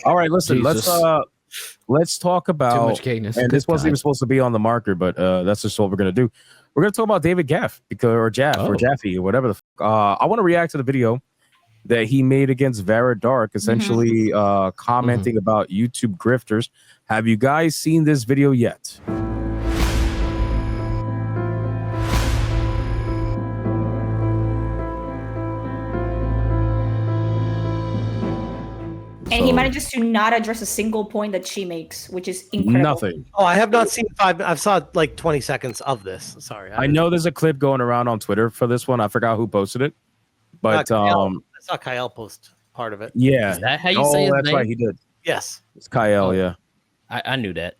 All right, listen. Jesus. Let's talk about. much gayness. And Good this wasn't God. even supposed to be on the marker, but that's just what we're gonna do. We're gonna talk about David Gaff or Jaff or Oh. Jaffe or whatever the. I want to react to the video that he made against VARA Dark, essentially commenting about YouTube grifters. Have you guys seen this video yet? And he managed to not address a single point that she makes, which is incredible. Nothing. Oh, I have not seen 5. I've saw like 20 seconds of this. Sorry. I know there's a clip going around on Twitter for this one. I forgot who posted it, but I saw Kyle post part of it. yeah. Is that how you say his that's name? right. He did. Yes. It's Kyle. Yeah. I knew that.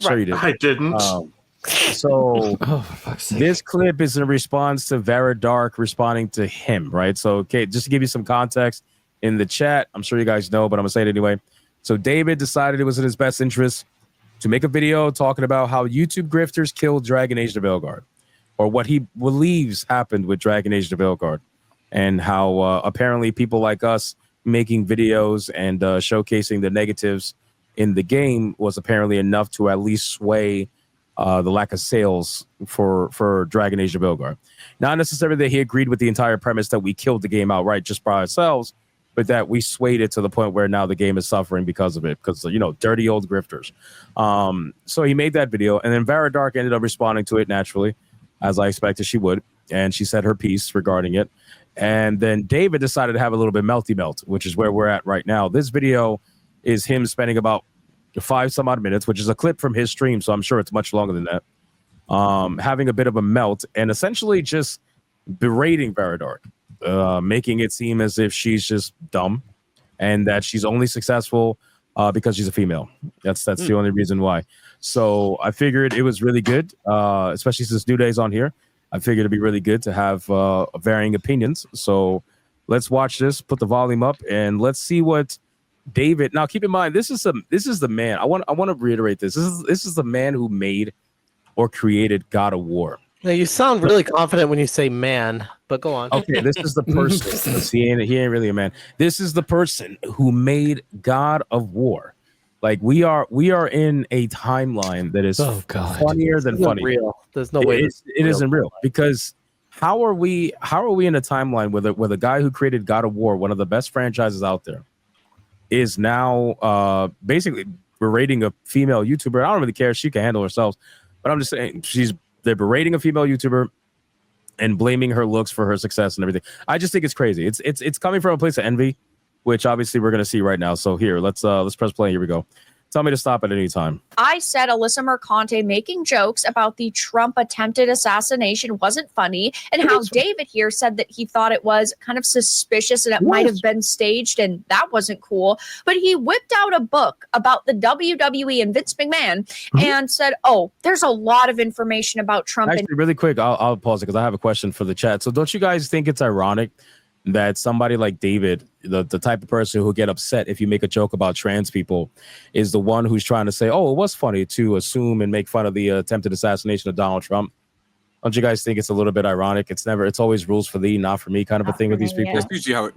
Sure you did. I didn't. So Oh, for fuck's sake. this clip is in response to VARA Dark responding to him, right? So, okay, just to give you some context in the chat, I'm sure you guys know, but I'm gonna say it anyway. So David decided it was in his best interest to make a video talking about how YouTube grifters killed Dragon Age the Veilguard, or what he believes happened with Dragon Age the Veilguard, and how apparently people like us making videos and showcasing the negatives in the game was apparently enough to at least sway the lack of sales for Dragon Age the Veilguard. Not necessarily that he agreed with the entire premise that we killed the game outright just by ourselves, but that we swayed it to the point where now the game is suffering because of it, because, you know, dirty old grifters. So he made that video, and then VARA Dark ended up responding to it naturally, as I expected she would, and she said her piece regarding it. And then David decided to have a little bit melty melt, which is where we're at right now. This video is him spending about 5 some odd minutes, which is a clip from his stream, so I'm sure it's much longer than that. Having a bit of a melt and essentially just berating VARA Dark, making it seem as if she's just dumb and that she's only successful because she's a female. That's the only reason why. So I figured it was really good, especially since New Day's on here. I figured it'd be really good to have varying opinions. So let's watch this, put the volume up, and let's see what David. Now, keep in mind, this is the man. I want to reiterate this. This is the man who made or created God of War. Now, you sound really confident when you say man, but go on. Okay, this is the person. he ain't really a man. This is the person who made God of War. Like we are in a timeline that is funnier than funny. Real. There's no way it isn't real, because how are we in a timeline where the guy who created God of War, one of the best franchises out there, is now basically berating a female YouTuber. I don't really care if she can handle herself, but I'm just saying they're berating a female YouTuber and blaming her looks for her success and everything. I just think it's crazy. It's coming from a place of envy, which obviously we're going to see right now. So here, let's press play. Here we go. Tell me to stop at any time. I said Alyssa Mercante making jokes about the Trump attempted assassination wasn't funny, and how David here said that he thought it was kind of suspicious and it might have been staged, and that wasn't cool. But he whipped out a book about the WWE and Vince McMahon and said, oh, there's a lot of information about Trump. Actually, really quick, I'll pause it because I have a question for the chat. So don't you guys think it's ironic that somebody like David, the type of person who get upset if you make a joke about trans people, is the one who's trying to say, oh, it was funny to assume and make fun of the attempted assassination of Donald Trump? Don't you guys think it's a little bit ironic? It's always rules for thee, not for me kind of a thing with these people. That's usually how it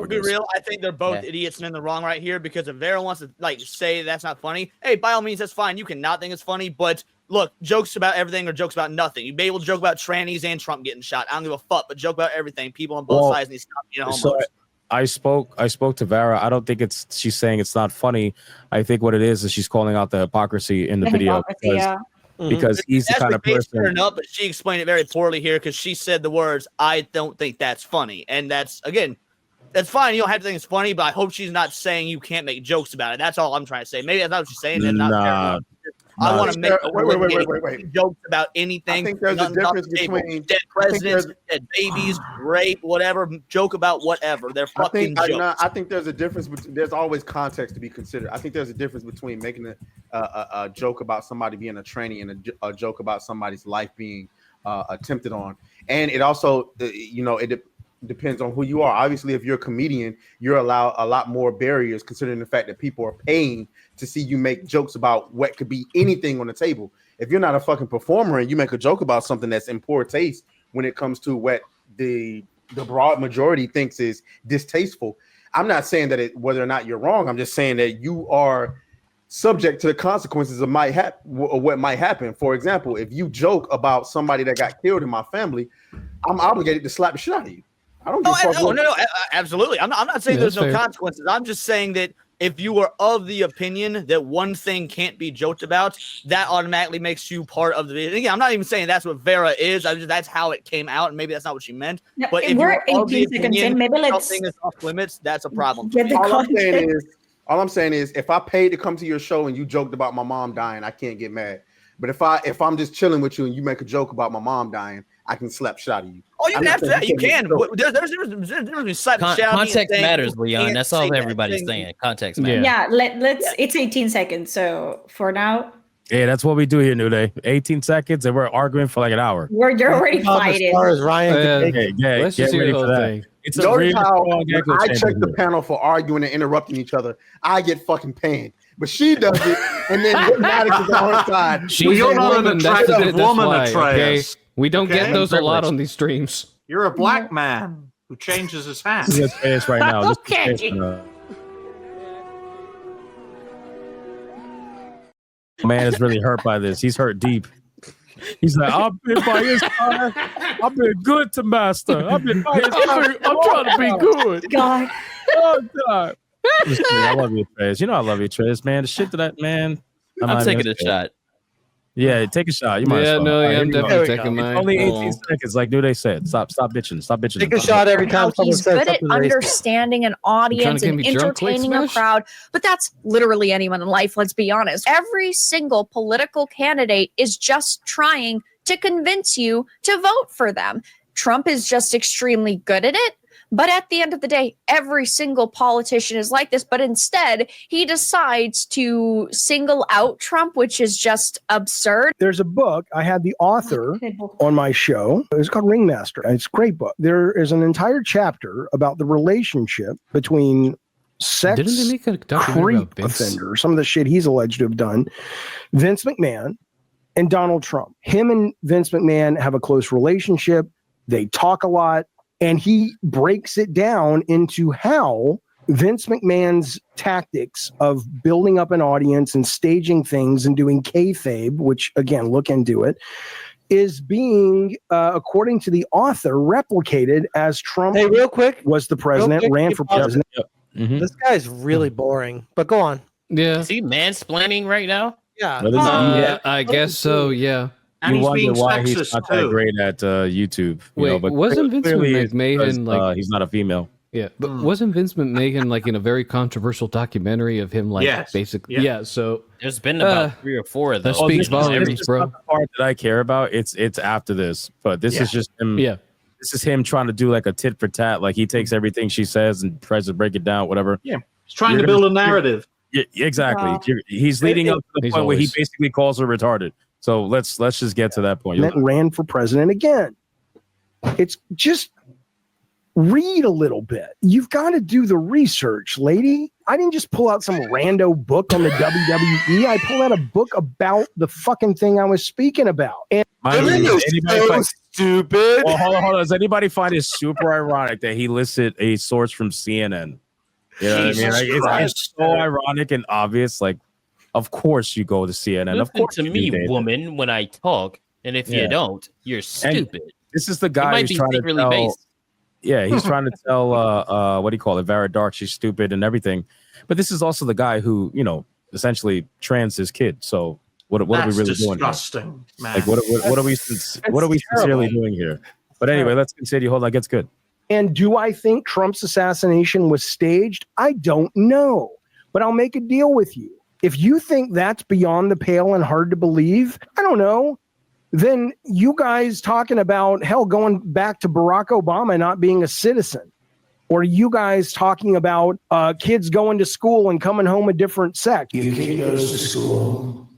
Be goes. real, I think they're both idiots and in the wrong right here, because if Vera wants to say that's not funny, hey, by all means, that's fine. You cannot think it's funny, but look, jokes about everything or jokes about nothing. You'd be able to joke about trannies and Trump getting shot. I don't give a fuck, but joke about everything. People on both sides need to stop being homos. So I spoke to VARA. I don't think she's saying it's not funny. I think what it is she's calling out the hypocrisy in the video. Because he's the kind of person. Fair enough, but she explained it very poorly here, because she said the words, I don't think that's funny. And that's, again, that's fine. You don't have to think it's funny, but I hope she's not saying you can't make jokes about it. That's all I'm trying to say. Maybe that's not what she's saying. Not I want to make wait. jokes about anything. I think there's a difference between dead presidents, dead babies, rape, whatever. Joke about whatever. They're fucking jokes. I think there's a difference. There's always context to be considered. I think there's a difference between making a joke about somebody being a tranny and a joke about somebody's life being attempted on. And it also, it depends on who you are. Obviously, if you're a comedian, you're allowed a lot more barriers, considering the fact that people are paying to see you make jokes about what could be anything on the table. If you're not a fucking performer and you make a joke about something that's in poor taste when it comes to what the broad majority thinks is distasteful, I'm not saying that whether or not you're wrong. I'm just saying that you are subject to the consequences of what might happen. For example, if you joke about somebody that got killed in my family, I'm obligated to slap the shit out of you. I don't give a fuck. No, absolutely. I'm not saying there's no consequences. I'm just saying that if you are of the opinion that one thing can't be joked about, that automatically makes you part of the. Again, I'm not even saying that's what VARA is. That's how it came out, and maybe that's not what she meant. Yeah, but if we're you're of the 18 seconds opinion in, maybe let's something is off limits, that's a problem. get the All I'm saying is, if I paid to come to your show and you joked about my mom dying, I can't get mad. But if I'm just chilling with you and you make a joke about my mom dying, I can slap shit out of you. Oh, you can absolutely. You can. There's context matters, Leon. That's all everybody's saying. Context matters. Yeah. Let's. It's 18 seconds. So for now. Yeah, that's what we do here, New Day. 18 seconds, and we're arguing for like an hour. You're already fighting. As far as Ryan, let's just hear the whole thing. It's notice how when I check the panel for arguing and interrupting each other, I get fucking paid. But she does it, and then Hypnotic is on her side. She's not an attractive woman, Atreus. Okay? We don't get those a lot on these streams. You're a black man who changes his hat. His face right now. Man is really hurt by this. He's hurt deep. He's like, I've been by his side. I've been good to master. I've been by his side. I'm trying to be good. God. Oh, God. I love you, Trez. You know I love you, Trez, man. The shit that man. I'm taking a shot. Yeah, take a shot. You might as well. No, I'm definitely taking mine. It's only 18 seconds, like New Day said. Stop bitching. Stop bitching. Take a shot every time. He's good at understanding an audience and entertaining a crowd, but that's literally anyone in life, let's be honest. Every single political candidate is just trying to convince you to vote for them. Trump is just extremely good at it. But at the end of the day, every single politician is like this. But instead, he decides to single out Trump, which is just absurd. There's a book. I had the author on my show. It's called Ringmaster. And it's a great book. There is an entire chapter about the relationship between sex creep offenders, some of the shit he's alleged to have done, Vince McMahon and Donald Trump. Him and Vince McMahon have a close relationship. They talk a lot. And he breaks it down into how Vince McMahon's tactics of building up an audience and staging things and doing kayfabe, which, again, look into it, is being, according to the author, replicated as Trump real quick, was the president, ran for president. This guy's really boring, but go on. Yeah. Is he mansplaining right now? Yeah. I guess so, yeah. And you he's wonder being why he's sexist not that too. great at YouTube. Wait, but wasn't Vince McMahon like he's not a female? Yeah, but wasn't Vince McMahon like in a very controversial documentary of him, like basically? Yeah, so there's been about 3 or 4 of those. That speaks volumes, bro. Not the part that I care about. It's after this, but this is just him. Yeah, this is him trying to do like a tit for tat. Like he takes everything she says and tries to break it down, whatever. Yeah, he's trying to build a narrative. Yeah, exactly. Wow. He's leading up to the point where he basically calls her retarded. So let's just get to that point. Ran for president again. It's just read a little bit. You've got to do the research, lady. I didn't just pull out some rando book on the WWE. I pulled out a book about the fucking thing I was speaking about. And stupid. Well, hold on. Does anybody find it super ironic that he listed a source from CNN? You know what I mean? Like, it's so ironic and obvious. Like, of course you go to CNN. Listen of course to me, woman, when I talk, and if you don't, you're stupid. And this is the guy who's trying to tell. Based. Yeah, he's trying to tell. What do you call it? VARA Dark. She's stupid and everything. But this is also the guy who, essentially trans his kid. So what are we really doing? Disgusting, man. Like what are we sincerely doing here? But anyway, let's continue. Hold on, it gets good. And do I think Trump's assassination was staged? I don't know, but I'll make a deal with you. If you think that's beyond the pale and hard to believe, I don't know, then you guys talking about, hell, going back to Barack Obama not being a citizen, or you guys talking about kids going to school and coming home a different sex. Your kid goes to school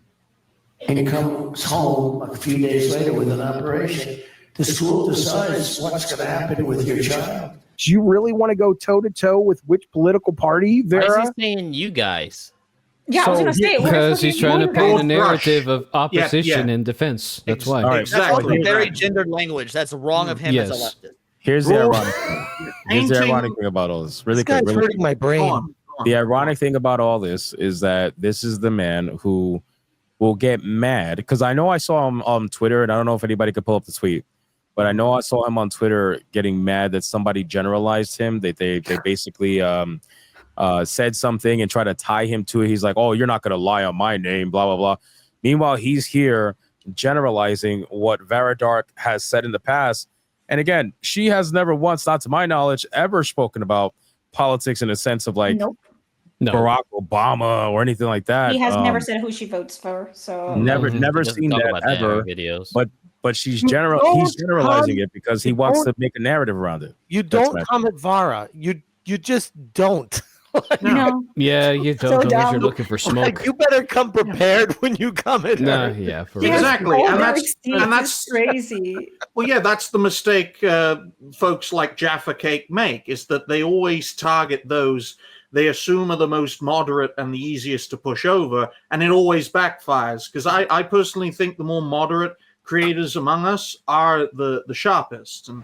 and comes home a few days later with an operation. The school decides what's going to happen with your child. Do you really want to go toe-to-toe with which political party, Vera? Why is he saying you guys? Yeah, I was going to say. Because he's trying to paint a narrative of opposition and defense. That's why. All right, exactly. That's very gendered language. That's wrong of him as a leftist. Here's the ironic thing. Here's the ironic thing about all this. Really This guy's quick, really hurting my brain. Go on. the ironic thing about all this is that this is the man who will get mad, because I know I saw him on Twitter, and I don't know if anybody could pull up the tweet, but I know I saw him on Twitter getting mad that somebody generalized him. They basically said something and tried to tie him to it. He's like, "Oh, you're not gonna lie on my name," blah blah blah. Meanwhile, he's here generalizing what VARA Dark has said in the past. And again, she has never once, not to my knowledge, ever spoken about politics in a sense of like Barack Obama or anything like that. He has never said who she votes for. So never seen that ever. Videos. But he's generalizing it because he wants to make a narrative around it. You don't come at VARA. You just don't. No. Yeah, you don't So unless dumb. you're looking for smoke. Like, you better come prepared when you come in. No, yeah, for real. Exactly, and that's crazy. Well, yeah, that's the mistake folks like Jaffe Cake make, is that they always target those they assume are the most moderate and the easiest to push over, and it always backfires. Because I personally think the more moderate creators among us are the sharpest. And